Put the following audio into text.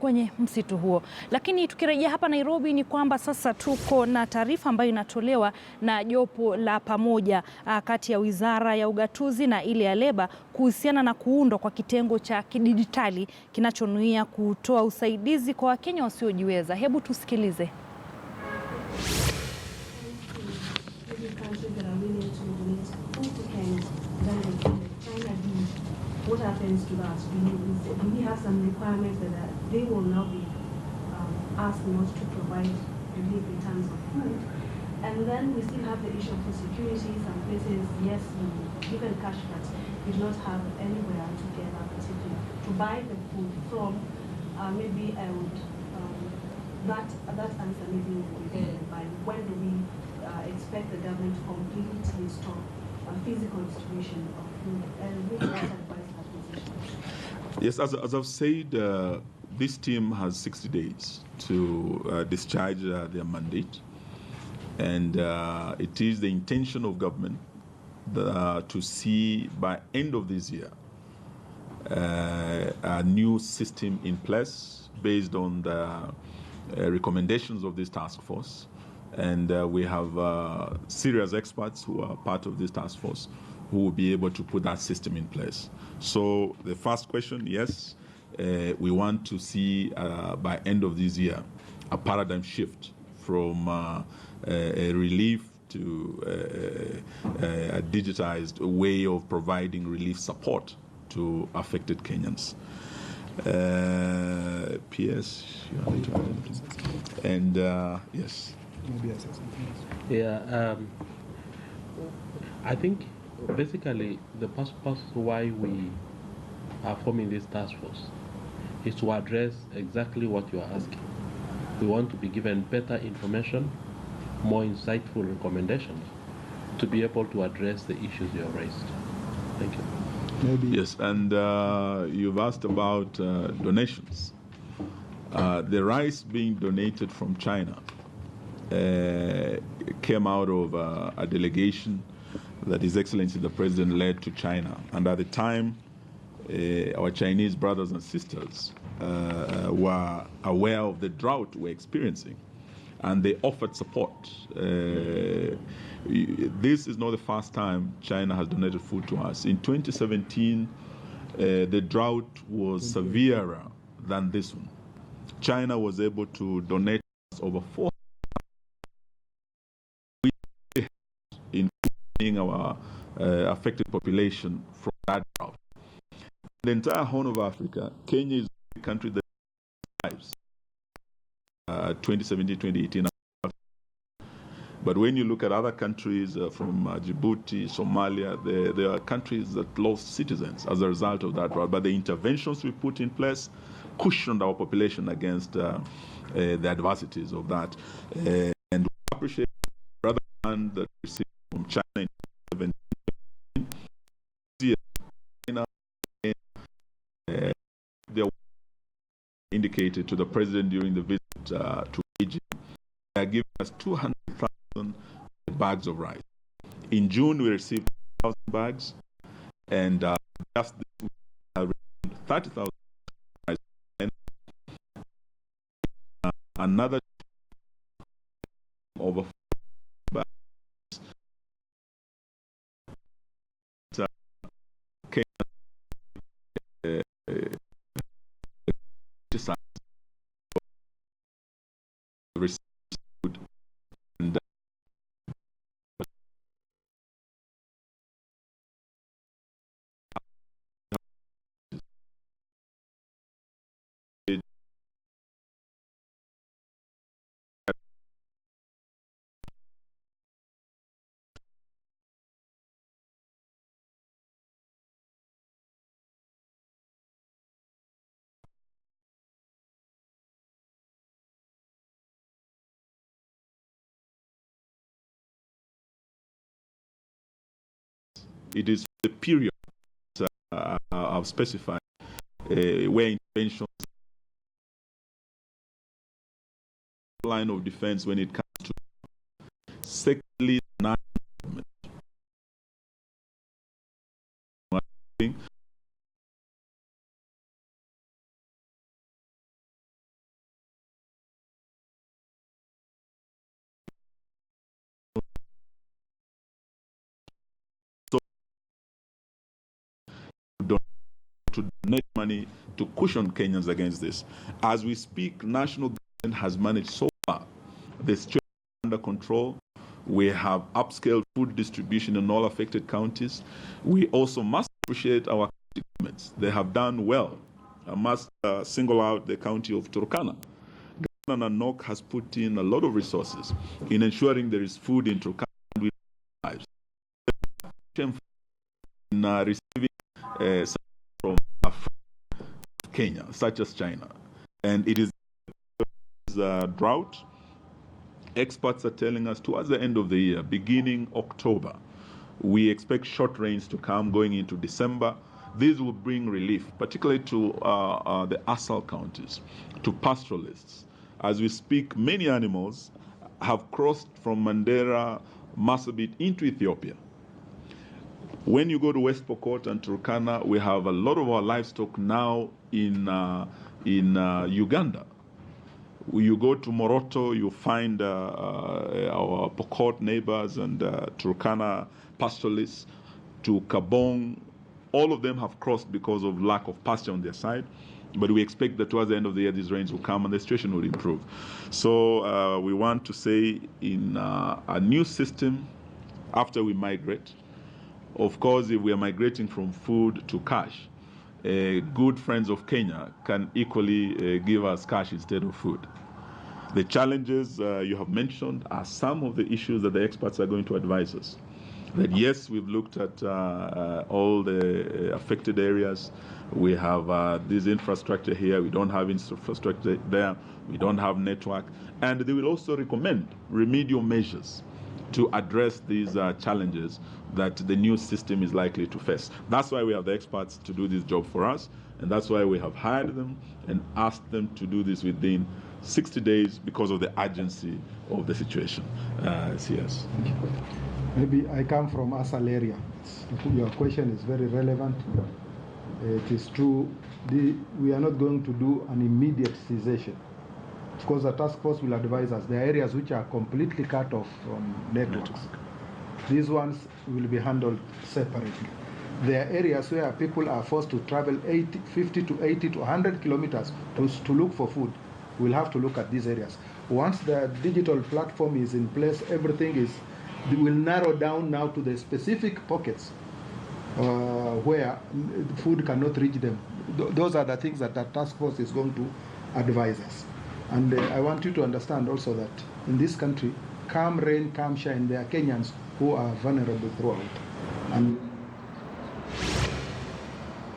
kwenye msitu huo. Lakini tukirejea hapa Nairobi ni kwamba sasa tuko na taarifa ambayo inatolewa na jopo la pamoja kati ya Wizara ya Ugatuzi na ile ya Leba kuhusiana na kuundwa kwa kitengo cha kidijitali kinachonuia kutoa usaidizi kwa Wakenya wasiojiweza. Hebu tusikilize. What happens to that? Do we have some requirements that they will not be asking us to provide relief in terms of food? And then we still have the issue of security. Some places, yes, we given cash, but we do not have anywhere to get that particular, to buy the food from. Maybe I would, that answer maybe will be given by when do we expect the government to completely stop physical distribution of food, and maybe what advice. Yes, as I've said, this team has 60 days to discharge their mandate, and it is the intention of government to see by end of this year a new system in place based on the recommendations of this task force, and we have serious experts who are part of this task force who will be able to put that system in place. So the first question, yes, we want to see by end of this year a paradigm shift from a relief to a digitized way of providing relief support to affected Kenyans. PS, you have to add anything? And yes. Maybe I said something else. Yeah, I think basically the purpose why we are forming this task force is to address exactly what you are asking. We want to be given better information, more insightful recommendations to be able to address the issues you have raised. Thank you. Maybe. Yes, and you've asked about donations. The rice being donated from China came out of a delegation that His Excellency the President led to China. And at the time, our Chinese brothers and sisters were aware of the drought we're experiencing, and they offered support. This is not the first time China has donated food to us. In 2017, the drought was severer than this one. China was able to donate us over 4 in our affected population from that drought. The entire Horn of Africa, Kenya is the country that survives 2017, 2018. But when you look at other countries from Djibouti, Somalia, there are countries that lost citizens as a result of that drought. But the interventions we put in place cushioned our population against the adversities of that. And we appreciate rather than that we received from China in 2017. China they indicated to the president during the visit to Egypt, they are giving us 200,000 bags of rice. In June, we received 1,000 bags, and just this week, we have received 30,000 rice. And another over 4 bags. Received and it is the period I've specified where interventions line of defense when it comes to secondly national government. to donate money to cushion Kenyans against this. As we speak, national government has managed so far the situation under control. We have upscaled food distribution in all affected counties. We also must appreciate our county governments. They have done well. I must single out the county of Turkana. Governor Nanok has put in a lot of resources in ensuring there is food in Turkana and lives. In receiving from Kenya, such as China. And it is drought. Experts are telling us towards the end of the year, beginning October, we expect short rains to come going into December. These will bring relief, particularly to the ASAL counties, to pastoralists. As we speak, many animals have crossed from Mandera, Marsabit into Ethiopia. When you go to West Pokot and Turkana, we have a lot of our livestock now in Uganda. You go to Moroto, you find our Pokot neighbors and Turkana pastoralists, to Kabong. All of them have crossed because of lack of pasture on their side. But we expect that towards the end of the year, these rains will come and the situation will improve. So we want to say in a new system, after we migrate, of course, if we are migrating from food to cash, good friends of Kenya can equally give us cash instead of food. The challenges you have mentioned are some of the issues that the experts are going to advise us. That yes, we've looked at all the affected areas. We have this infrastructure here. We don't have infrastructure there. We don't have network. And they will also recommend remedial measures to address these challenges that the new system is likely to face. That's why we have the experts to do this job for us, and that's why we have hired them and asked them to do this within 60 days because of the urgency of the situation. Yes. Maybe I come from Asal area. Your question is very relevant. It is true, we are not going to do an immediate cessation. Of course, the task force will advise us. There are areas which are completely cut off from networks. These ones will be handled separately. There are areas where people are forced to travel 50 to 80 to 100 kilometers to look for food. We'll have to look at these areas. Once the digital platform is in place, everything will narrow down now to the specific pockets where food cannot reach them. Those are the things that the task force is going to advise us. And I want you to understand also that in this country, come rain, come shine, there are Kenyans who are vulnerable throughout. And